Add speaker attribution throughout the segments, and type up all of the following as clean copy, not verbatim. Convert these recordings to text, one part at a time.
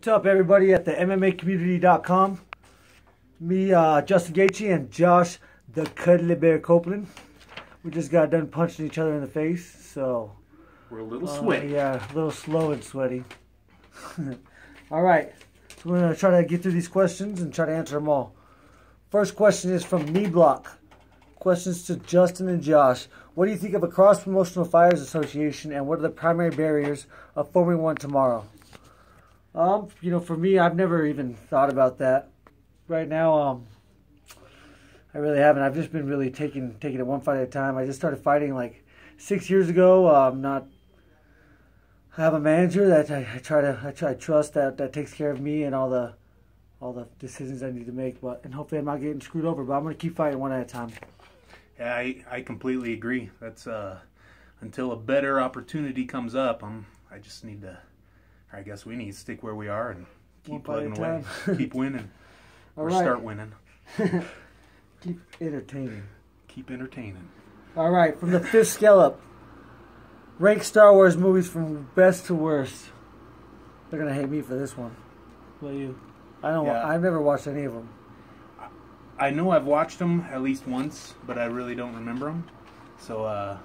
Speaker 1: What's up, everybody at the MMAcommunity.com? Me, Justin Gaethje, and Josh, the Cuddly Bear Copeland. We just got done punching each other in the face, so...
Speaker 2: We're a little sweaty.
Speaker 1: Yeah, a little slow and sweaty. Alright, so we're going to try to get through these questions and try to answer them all. First question is from Knee Block. Questions to Justin and Josh. What do you think of a cross-promotional fighters association, and what are the primary barriers of forming one tomorrow? You know, for me, I've never even thought about that. Right now, I really haven't. I've just been really taking it one fight at a time. I just started fighting like 6 years ago. I have a manager that I trust that takes care of me and all the decisions I need to make. And hopefully I'm not getting screwed over. But I'm gonna keep fighting one at a time.
Speaker 2: Yeah, I completely agree. That's until a better opportunity comes up. I just need to. I guess we need to stick where we are and keep plugging away, keep winning, or start winning.
Speaker 1: Keep entertaining.
Speaker 2: Keep entertaining.
Speaker 1: All right, from the fifth scallop. Rank Star Wars movies from best to worst. They're gonna hate me for this one. What about you? I've never watched any of them.
Speaker 2: I know I've watched them at least once, but I really don't remember them. So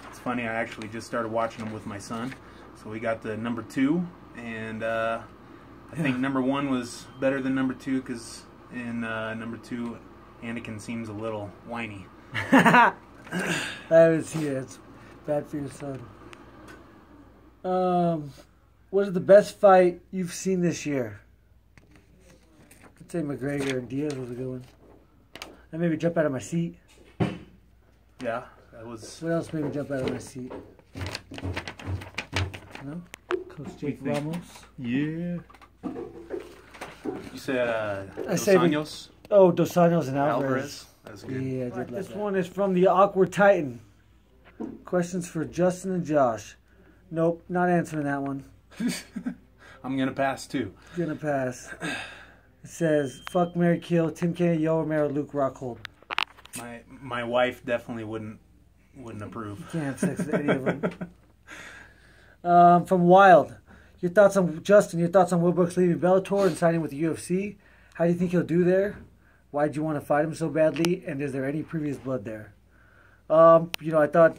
Speaker 2: it's funny. I actually just started watching them with my son. So we got the number 2, and I think number 1 was better than number 2 because in number 2, Anakin seems a little whiny.
Speaker 1: It's bad for your son. What is the best fight you've seen this year? I'd say McGregor and Diaz was a good one. I maybe jump out of my seat.
Speaker 2: Yeah, that was.
Speaker 1: What else made me jump out of my seat? No? Coach Jake Ramos.
Speaker 2: Yeah. You said Dos Anjos?
Speaker 1: Oh, Dos Anjos and Alvarez.
Speaker 2: That's good.
Speaker 1: Yeah, I did this one is from the Awkward Titan. Questions for Justin and Josh. Nope, not answering that one.
Speaker 2: I'm going to pass too.
Speaker 1: Gonna pass. It says, fuck, marry, kill, Tim Kennedy, Yoel Romero, Luke Rockhold.
Speaker 2: My wife definitely wouldn't approve.
Speaker 1: You can't have sex with any of them. From Wild. Your thoughts on Justin, your thoughts on Will Brooks leaving Bellator and signing with the UFC. How do you think he'll do there? Why did you want to fight him so badly? And is there any previous blood there? You know, I thought,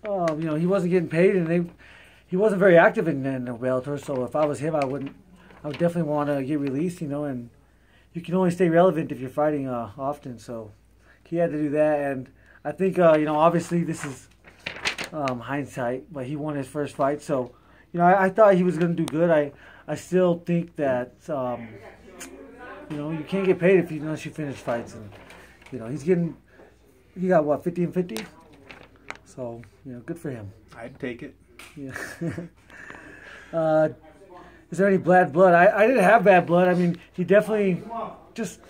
Speaker 1: you know, he wasn't getting paid, and he wasn't very active in Bellator. So if I was him, I would definitely want to get released. You know, and you can only stay relevant if you're fighting often. So he had to do that, and I think you know, obviously this is hindsight, but he won his first fight. So you know, I thought he was going to do good. I still think that you know, you can't get paid unless you finish fights, and you know, he got what, 50 and 50? So, you know, good for him.
Speaker 2: I'd take it.
Speaker 1: Yeah. Is there any bad blood? I didn't have bad blood. I mean, he definitely just,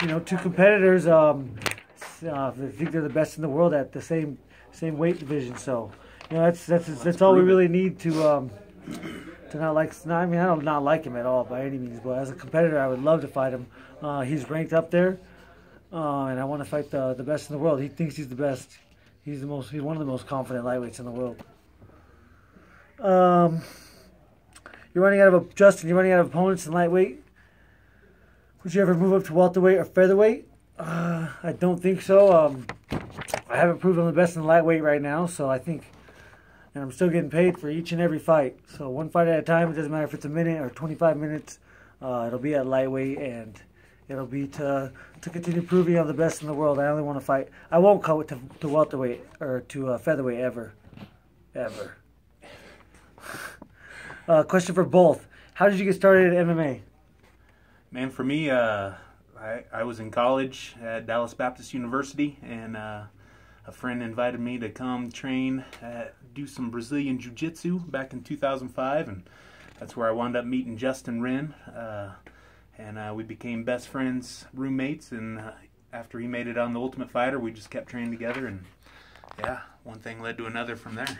Speaker 1: you know, two competitors think they're the best in the world at the same weight division. So, you know, that's all we really need to not like. I mean, I don't not like him at all by any means, but as a competitor, I would love to fight him. He's ranked up there, and I want to fight the best in the world. He thinks he's the best. He's one of the most confident lightweights in the world. You're running out of opponents in lightweight. Would you ever move up to welterweight or featherweight? I don't think so. I haven't proved I'm the best in lightweight right now, so I think, and I'm still getting paid for each and every fight. So one fight at a time. It doesn't matter if it's a minute or 25 minutes. It'll be at lightweight, and it'll be to continue proving I'm the best in the world. I only want to fight. I won't go to welterweight or to featherweight ever. Question for both. How did you get started at MMA?
Speaker 2: Man, for me, I was in college at Dallas Baptist University, and a friend invited me to come train, do some Brazilian Jiu-Jitsu back in 2005, and that's where I wound up meeting Justin Wren, and we became best friends, roommates, and after he made it on The Ultimate Fighter, we just kept training together, and yeah, one thing led to another from there.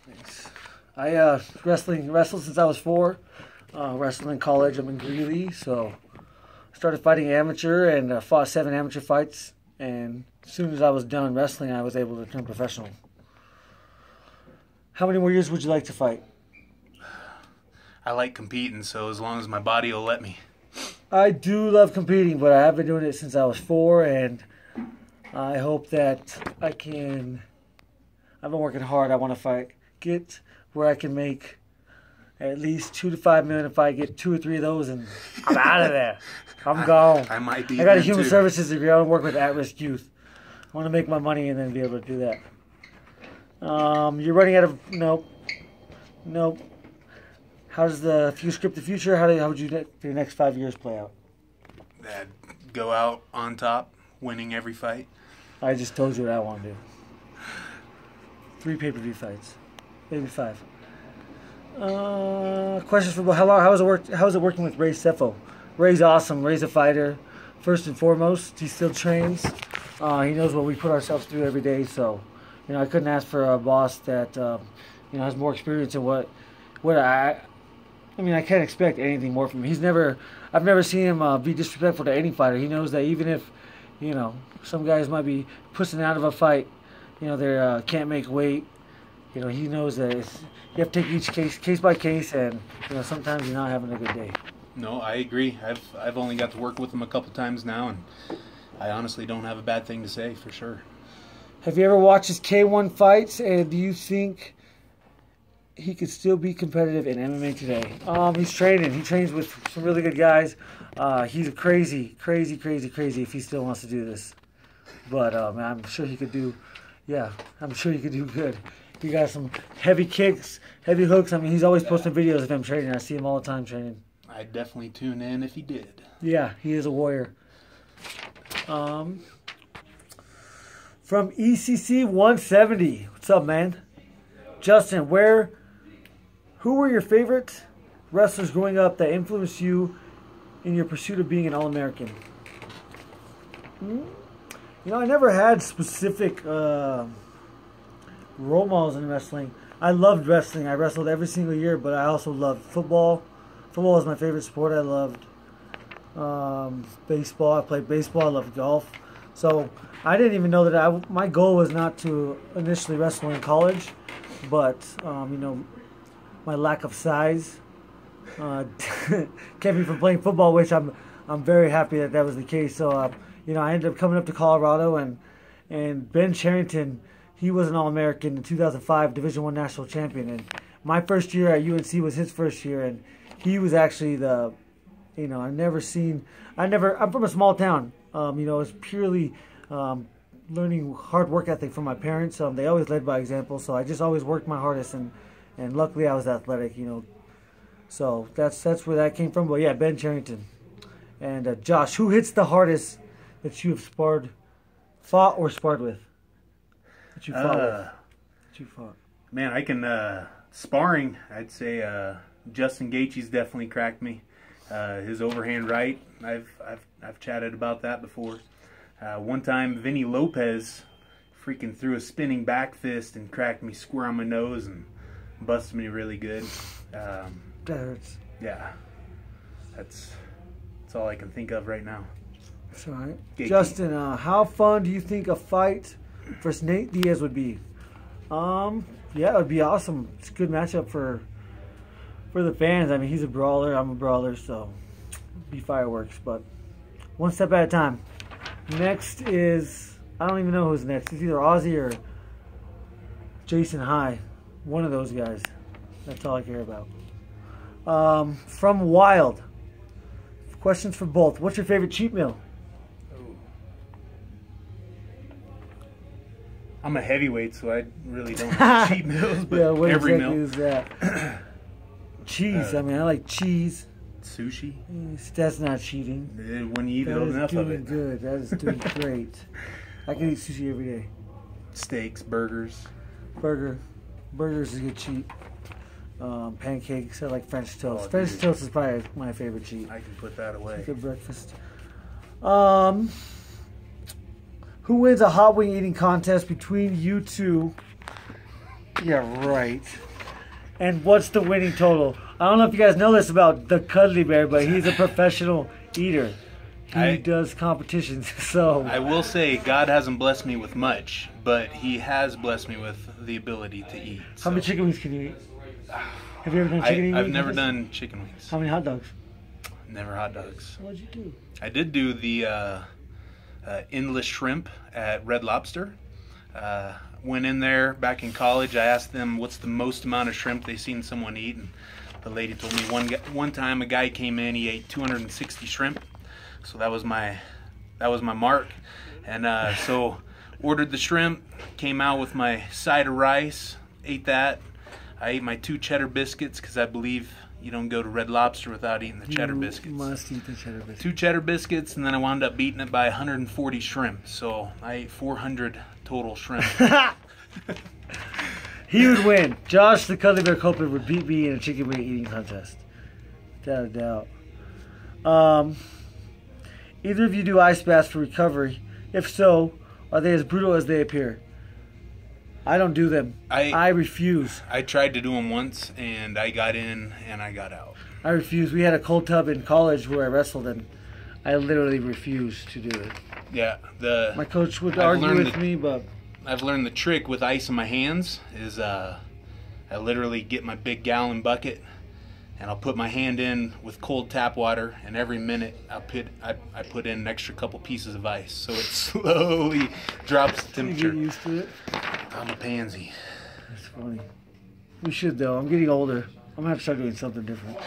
Speaker 1: Thanks. I wrestled since I was 4. Wrestled in college. I'm in Greeley, so I started fighting amateur and fought 7 amateur fights. And as soon as I was done wrestling, I was able to turn professional. How many more years would you like to fight?
Speaker 2: I like competing, so as long as my body will let me.
Speaker 1: I do love competing, but I have been doing it since I was 4, and I hope that I can. I've been working hard. I want to get where I can make at least $2 to $5 million. If I get 2 or 3 of those, and I'm out of there. I'm gone.
Speaker 2: I might be.
Speaker 1: I got a human services degree. I want to work with at-risk youth. I want to make my money and then be able to do that. You're running out of nope. How does if you script the future? How would your next 5 years play out?
Speaker 2: That go out on top, winning every fight.
Speaker 1: I just told you what I want to do. 3 pay-per-view fights, maybe 5. Questions for how is it working with Ray Sefo? Ray's awesome. Ray's a fighter. First and foremost, he still trains. He knows what we put ourselves through every day. So, I couldn't ask for a boss that has more experience in what I can't expect anything more from him. I've never seen him be disrespectful to any fighter. He knows that even if, some guys might be pushing out of a fight, they can't make weight. He knows that you have to take each case by case, and sometimes you're not having a good day.
Speaker 2: No, I agree. I've only got to work with him a couple times now, and I honestly don't have a bad thing to say for sure.
Speaker 1: Have you ever watched his K1 fights, and do you think he could still be competitive in MMA today? He's training. He trains with some really good guys. He's crazy if he still wants to do this. But I'm sure he could do. Yeah, I'm sure he could do good. He got some heavy kicks, heavy hooks. He's always posting videos of him training. I see him all the time training.
Speaker 2: I'd definitely tune in if he did.
Speaker 1: Yeah, he is a warrior. From ECC 170. What's up, man? Justin, who were your favorite wrestlers growing up that influenced you in your pursuit of being an All-American? I never had specific role models in wrestling. I loved wrestling. I wrestled every single year, but I also loved football. Football was my favorite sport. I loved baseball. I played baseball. I loved golf. So I didn't even know that my goal was not to initially wrestle in college, but my lack of size kept me from playing football, which I'm very happy that was the case. So I ended up coming up to Colorado, and Ben Cherington, he was an All-American in 2005, Division I national champion, and my first year at UNC was his first year, and he was actually I'm from a small town. It's purely learning hard work ethic from my parents. They always led by example, so I just always worked my hardest, and luckily I was athletic, So that's where that came from. But yeah, Ben Cherington. And Josh, who hits the hardest that you have fought with? That you fought.
Speaker 2: Man, I can sparring. I'd say Justin Gaethje's definitely cracked me. His overhand right. I've chatted about that before. One time, Vinny Lopez freaking threw a spinning back fist and cracked me square on my nose and busted me really good.
Speaker 1: That hurts.
Speaker 2: Yeah, that's all I can think of right now.
Speaker 1: That's all right.
Speaker 2: Gaethje.
Speaker 1: Justin, how fun do you think a fight versus Nate Diaz would be? Yeah, it would be awesome. It's a good matchup for the fans. He's a brawler. I'm a brawler, so it'd be fireworks. But one step at a time. Next is, I don't even know who's next. It's either Ozzy or Jason High. One of those guys. That's all I care about. From Wild. Questions for both. What's your favorite cheat meal?
Speaker 2: I'm a heavyweight, so I really don't have cheat meals, but
Speaker 1: yeah, what
Speaker 2: every
Speaker 1: exactly
Speaker 2: meal.
Speaker 1: Is that? Cheese. I like cheese.
Speaker 2: Sushi?
Speaker 1: That's not cheating.
Speaker 2: When you eat enough of it.
Speaker 1: Good. That is doing great. I can eat sushi every day.
Speaker 2: Steaks, burgers.
Speaker 1: Burgers is a good cheat. Pancakes. I like French toast. French toast is probably my favorite cheat.
Speaker 2: I can put that away.
Speaker 1: Good breakfast. Who wins a hot wing eating contest between you two? Yeah, right. And what's the winning total? I don't know if you guys know this about the Cuddly Bear, but he's a professional eater. He does competitions, so...
Speaker 2: I will say, God hasn't blessed me with much, but He has blessed me with the ability to eat.
Speaker 1: How many chicken wings can you eat? Have you ever done chicken
Speaker 2: I've
Speaker 1: wings?
Speaker 2: never done chicken wings.
Speaker 1: How many hot dogs?
Speaker 2: Never hot dogs.
Speaker 1: What'd you do?
Speaker 2: I did do the endless shrimp at Red Lobster. Went in there back in college. I asked them what's the most amount of shrimp they seen someone eat, and the lady told me one time a guy came in, he ate 260 shrimp. So that was my mark, and so ordered the shrimp, came out with my side of rice, ate that. I ate my 2 cheddar biscuits because I believe you don't go to Red Lobster without eating the cheddar biscuits.
Speaker 1: You must eat the cheddar biscuits.
Speaker 2: 2 cheddar biscuits, and then I wound up beating it by 140 shrimp. So I ate 400 total shrimp.
Speaker 1: He would win. Josh, the Cuddly Bear Copeland, would beat me in a chicken wing eating contest. Without a doubt. Either of you do ice baths for recovery? If so, are they as brutal as they appear? I don't do them. I refuse.
Speaker 2: I tried to do them once, and I got in and I got out.
Speaker 1: I refuse. We had a cold tub in college where I wrestled, and I literally refused to do it.
Speaker 2: Yeah,
Speaker 1: my coach would argue with me, but
Speaker 2: I've learned the trick with ice in my hands is I literally get my big gallon bucket and I'll put my hand in with cold tap water, and every minute I put in an extra couple pieces of ice, so it slowly drops the temperature.
Speaker 1: You get used to it.
Speaker 2: I'm a pansy.
Speaker 1: That's funny. We should though. I'm getting older. I'm gonna have to start doing something different.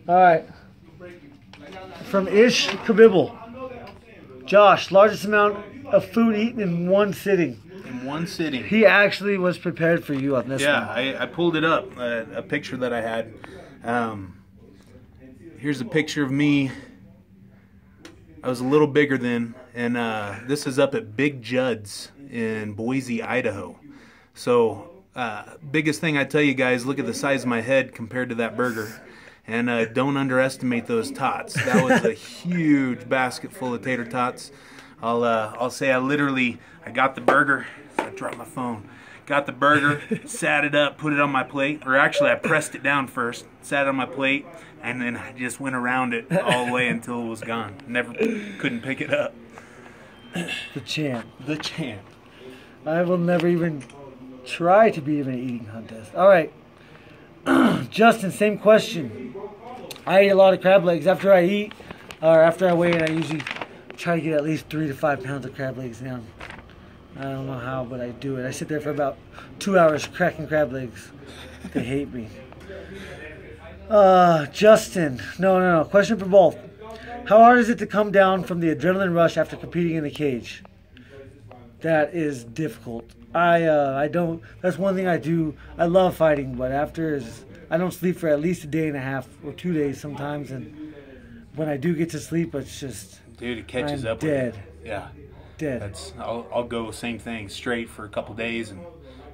Speaker 1: All right. From Ish Kabibble. Josh, largest amount of food eaten in one sitting.
Speaker 2: In one sitting.
Speaker 1: He actually was prepared for you on this one.
Speaker 2: Yeah, I pulled it up, a picture that I had. Here's a picture of me. I was a little bigger then, and this is up at Big Judd's in Boise, Idaho. So, biggest thing I tell you guys, look at the size of my head compared to that burger. And don't underestimate those tots. That was a huge basket full of tater tots. I'll say I got the burger. I dropped my phone. Got the burger, sat it up, put it on my plate. Or actually, I pressed it down first, sat it on my plate, and then I just went around it all the way until it was gone. Couldn't pick it up.
Speaker 1: The champ.
Speaker 2: The champ.
Speaker 1: I will never even try to be in an eating contest. All right. Justin, same question. I eat a lot of crab legs. After I eat, or after I weigh in, I usually try to get at least 3 to 5 pounds of crab legs down. I don't know how, but I do it. I sit there for about 2 hours cracking crab legs. They hate me. Justin, no. Question for both. How hard is it to come down from the adrenaline rush after competing in the cage? That is difficult. I don't. That's one thing I do. I love fighting, but I don't sleep for at least a day and a half or 2 days sometimes, and when I do get to sleep, it's just
Speaker 2: dude, it catches up
Speaker 1: dead.
Speaker 2: with you. Yeah,
Speaker 1: dead.
Speaker 2: I'll go same thing straight for a couple days and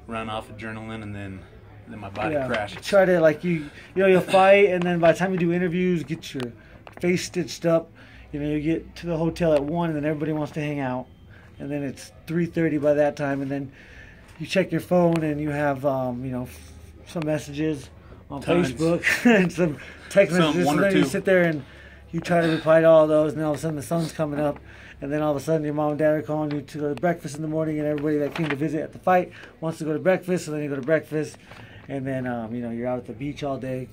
Speaker 2: run off adrenaline, and then my body crashes.
Speaker 1: Try to you'll fight, and then by the time you do interviews, get your face stitched up. You get to the hotel at 1, and then everybody wants to hang out. And then it's 3:30 by that time, and then you check your phone and you have some messages on Facebook and some text messages. And then you sit there and you try to reply to all those, and all of a sudden the sun's coming up, and then all of a sudden your mom and dad are calling you to go to breakfast in the morning, and everybody that came to visit at the fight wants to go to breakfast, so then you go to breakfast, and then you're out at the beach all day.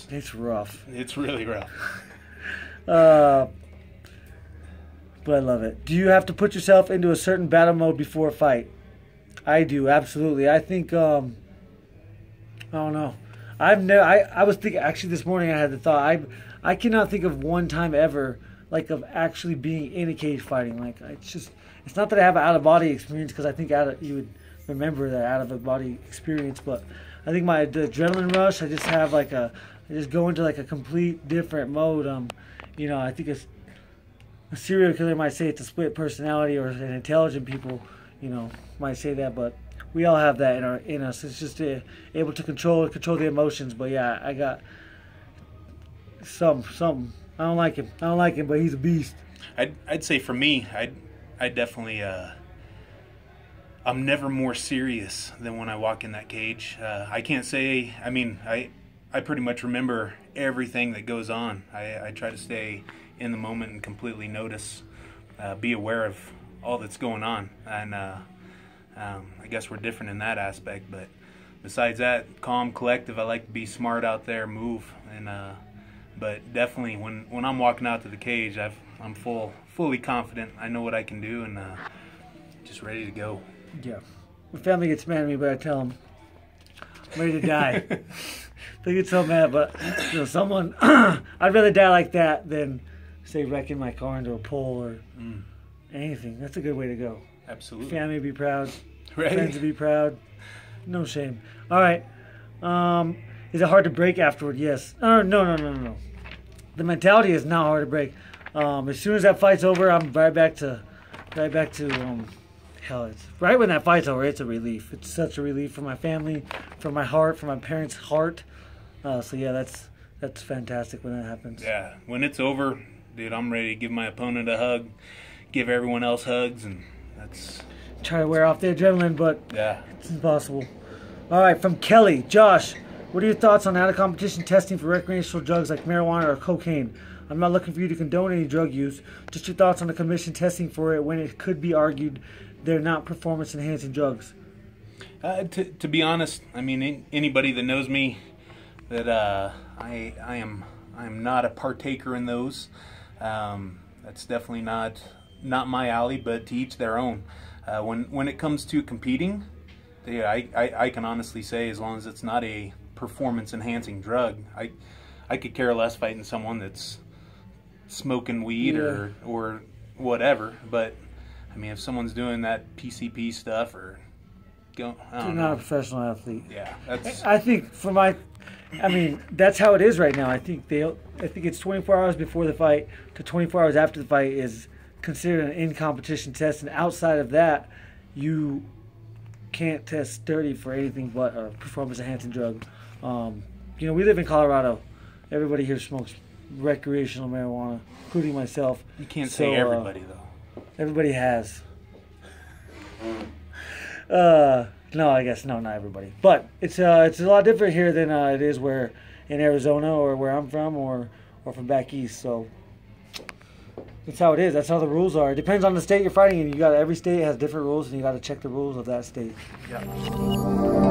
Speaker 1: It's rough.
Speaker 2: It's really rough.
Speaker 1: But I love it. Do you have to put yourself into a certain battle mode before a fight? I do, absolutely. I think, I don't know. I was thinking, actually this morning I had the thought, I cannot think of one time ever, of actually being in a cage fighting. It's not that I have an out-of-body experience, because I think you would remember that out-of-body experience, but I think the adrenaline rush, I just have I just go into a complete different mode. I think a serial killer might say it's a split personality, or an intelligent people, might say that, but we all have that in us. It's just able to control the emotions. But yeah, I got some. I don't like him, but he's a beast.
Speaker 2: I'd say for me, I definitely I'm never more serious than when I walk in that cage. I can't say. I mean, I pretty much remember everything that goes on. I try to stay in the moment and completely notice, be aware of all that's going on. And I guess we're different in that aspect, but besides that, calm, collective. I like to be smart out there, move, and but definitely when I'm walking out to the cage, I'm fully confident. I know what I can do, and just ready to go.
Speaker 1: Yeah. My family gets mad at me, but I tell them I'm ready to die. They get so mad, but someone I'd rather die like that than say wrecking my car into a pole or anything. That's a good way to go.
Speaker 2: Absolutely.
Speaker 1: Family be proud.
Speaker 2: Right.
Speaker 1: Friends be proud. No shame. All right. Is it hard to break afterward? Yes. No. The mentality is not hard to break. As soon as that fight's over, I'm right back to hell. It's right when that fight's over. It's a relief. It's such a relief for my family, for my heart, for my parents' heart. So yeah, that's fantastic when that happens.
Speaker 2: Yeah, when it's over, dude, I'm ready to give my opponent a hug, give everyone else hugs, and that's
Speaker 1: try to wear off the adrenaline, but
Speaker 2: yeah,
Speaker 1: it's impossible. All right, from Kelly, Josh, what are your thoughts on out-of-competition testing for recreational drugs like marijuana or cocaine? I'm not looking for you to condone any drug use. Just your thoughts on the commission testing for it when it could be argued they're not performance-enhancing drugs.
Speaker 2: To be honest, I mean, anybody that knows me, that I am not a partaker in those. That's definitely not my alley, but to each their own. When it comes to competing, yeah, I can honestly say, as long as it's not a performance-enhancing drug, I could care less fighting someone that's smoking weed or whatever. But I mean, if someone's doing that PCP stuff or I don't know.
Speaker 1: Not a professional athlete.
Speaker 2: Yeah, that's.
Speaker 1: I think that's how it is right now. I think it's 24 hours before the fight to 24 hours after the fight is considered an in-competition test, and outside of that, you can't test dirty for anything but a performance-enhancing drug. We live in Colorado. Everybody here smokes recreational marijuana, including myself.
Speaker 2: You can't say everybody though.
Speaker 1: Everybody has. No, I guess not everybody. But it's a lot different here than it is where in Arizona or where I'm from or from back east. So that's how it is. That's how the rules are. It depends on the state you're fighting in. Every state has different rules, and you got to check the rules of that state.
Speaker 2: Yeah.